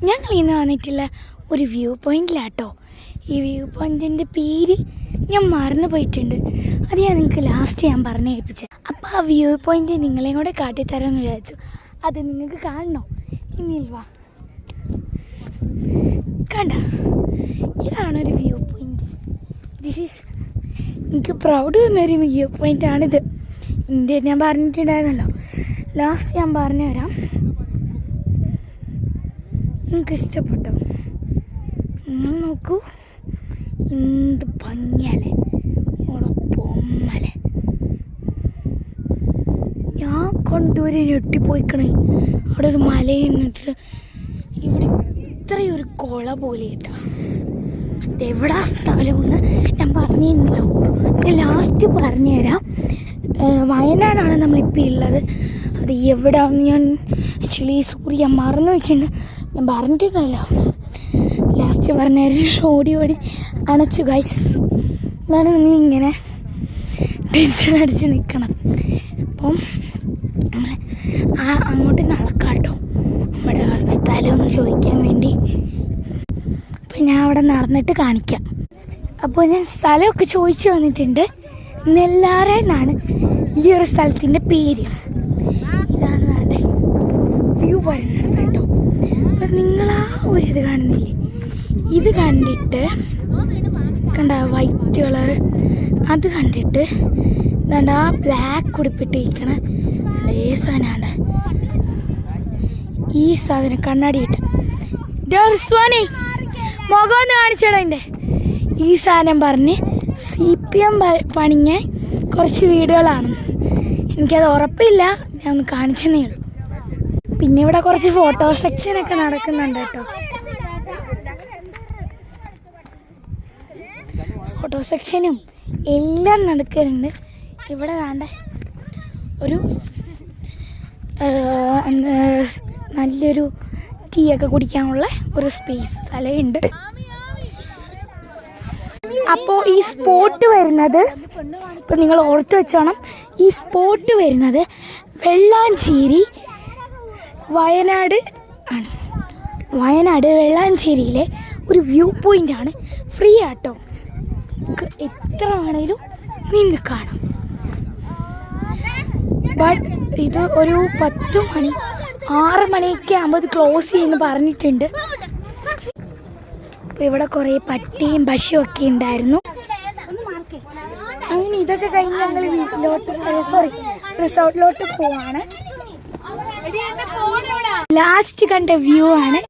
ഞങ്ങൾ ഇന്ന് വന്നിട്ടുള്ള ഒരു വ്യൂ പോയിന്റിലാട്ടോ. ഈ വ്യൂ പോയിന്റിൻ്റെ പേര് ഞാൻ മറന്നു പോയിട്ടുണ്ട്. അത് ഞാൻ നിങ്ങൾക്ക് ലാസ്റ്റ് ഞാൻ പറഞ്ഞു ഏൽപ്പിച്ചത്. അപ്പോൾ ആ വ്യൂ പോയിന്റ് നിങ്ങളെയും കൂടെ കാട്ടിത്തരാമെന്ന് വിചാരിച്ചു. അത് നിങ്ങൾക്ക് കാണണോ? ഇനിയിൽവാ കണ്ട, ഇതാണൊരു വ്യൂ പോയിന്റ്. എനിക്ക് പ്രൗഡ് തന്നൊരു വ്യൂ പോയിന്റാണിത്. ഇന്ത്യ ഞാൻ പറഞ്ഞിട്ടുണ്ടായിരുന്നല്ലോ, ലാസ്റ്റ് ഞാൻ പറഞ്ഞു തരാം. നിങ്ങൾക്ക് ഇഷ്ടപ്പെട്ടോ? നിങ്ങൾ നോക്കൂ, എന്ത് ഭംഗിയല്ലേ, പൊമ്മലെ. ഞാൻ കൊണ്ടുവരെ ഞെട്ടിപ്പോയിക്കണേ. അവിടെ ഒരു മലയിന്നിട്ട് ഇവിടെ ഇത്രയൊരു കുള പോലെ ഇട്ടാ. എവിടാ സ്ഥലമെന്ന് ഞാൻ പറഞ്ഞു തന്നില്ല. ഞാൻ ലാസ്റ്റ് പറഞ്ഞുതരാം. വയനാടാണ് നമ്മളിപ്പോൾ ഉള്ളത്. അത് എവിടെയാണെന്ന് ഞാൻ സൂര്യ മറന്നു വെച്ചിട്ടുണ്ട്. ഞാൻ പറഞ്ഞിട്ടില്ലല്ലോ, ലാസ്റ്റ് പറഞ്ഞുതരാം. ഓടി അണച്ചു ഗൈസ്. എന്നാലും നമ്മളിങ്ങനെ ടെൻഷൻ അടിച്ച് നിൽക്കണം. അപ്പം നമ്മൾ അങ്ങോട്ട് നടക്കാട്ടോ, നമ്മുടെ സ്ഥലമൊന്ന് ചോദിക്കാൻ വേണ്ടി. അപ്പം ഞാൻ അവിടെ നടന്നിട്ട് കാണിക്കാം. അപ്പോൾ ഞാൻ സ്ഥലമൊക്കെ ചോദിച്ചു വന്നിട്ടുണ്ട്. നെല്ലാറ എന്നാണ് ഈ ഒരു സ്ഥലത്തിൻ്റെ പേര്. ഇതാണ് നാട്ടെ വ്യൂ വരുന്നത് കേട്ടോ. അപ്പം നിങ്ങൾ ആ ഒരു ഇത് കാണുന്നില്ലേ, ഇത് കണ്ടിട്ട് കണ്ട വൈറ്റ് കളർ, അത് കണ്ടിട്ട് കണ്ട ആ ബ്ലാക്ക് ഉടുപ്പിട്ടിരിക്കണ ഏ സാധനമാണ് ഈ സാധനം. കണ്ണാടി ഇട്ട് ഡർസ്വാനി മുഖം ഒന്ന് കാണിച്ചോടാ. എൻ്റെ ഈ സാധനം പറഞ്ഞ് CPM പണിഞ്ഞ കുറച്ച് വീടുകളാണ്. എനിക്കത് ഉറപ്പില്ല, ഞാൻ ഒന്ന് കാണിച്ചെന്നേ ഉള്ളൂ. പിന്നെ ഇവിടെ കുറച്ച് ഫോട്ടോ സെക്ഷനൊക്കെ നടക്കുന്നുണ്ട് കേട്ടോ. ഫോട്ടോ സെക്ഷനും എല്ലാം നടക്കുന്നുണ്ട്. ഇവിടെ വേണ്ട ഒരു നല്ലൊരു ടീ ഒക്കെ കുടിക്കാനുള്ള ഒരു സ്പേസ് സ്ഥലമുണ്ട്. അപ്പോൾ ഈ സ്പോട്ട് വരുന്നത്, ഇപ്പം നിങ്ങൾ ഓർത്ത് വെച്ചോണം, ഈ സ്പോട്ട് വരുന്നത് വെള്ളാഞ്ചേരി വയനാട് ആണ്. വയനാട് വെള്ളാഞ്ചേരിയിലെ ഒരു വ്യൂ പോയിൻ്റാണ്. ഫ്രീ ആട്ടോ, എത്ര ആണെങ്കിലും നിങ്ങൾക്ക് കാണാം. ബട്ട് ഇത് ഒരു 10 മണി 6 മണിയൊക്കെ ആകുമ്പോൾ ഇത് ക്ലോസ് ചെയ്യുമെന്ന് പറഞ്ഞിട്ടുണ്ട്. അപ്പോൾ ഇവിടെ കുറേ പട്ടിയും പശുവും ഒക്കെ ഉണ്ടായിരുന്നു. അങ്ങനെ ഇതൊക്കെ കഴിഞ്ഞ് ഞങ്ങൾ റിസോർട്ടിലോട്ട് പോവാണ്. ലാസ്റ്റ് കണ്ട വ്യൂ ആണ്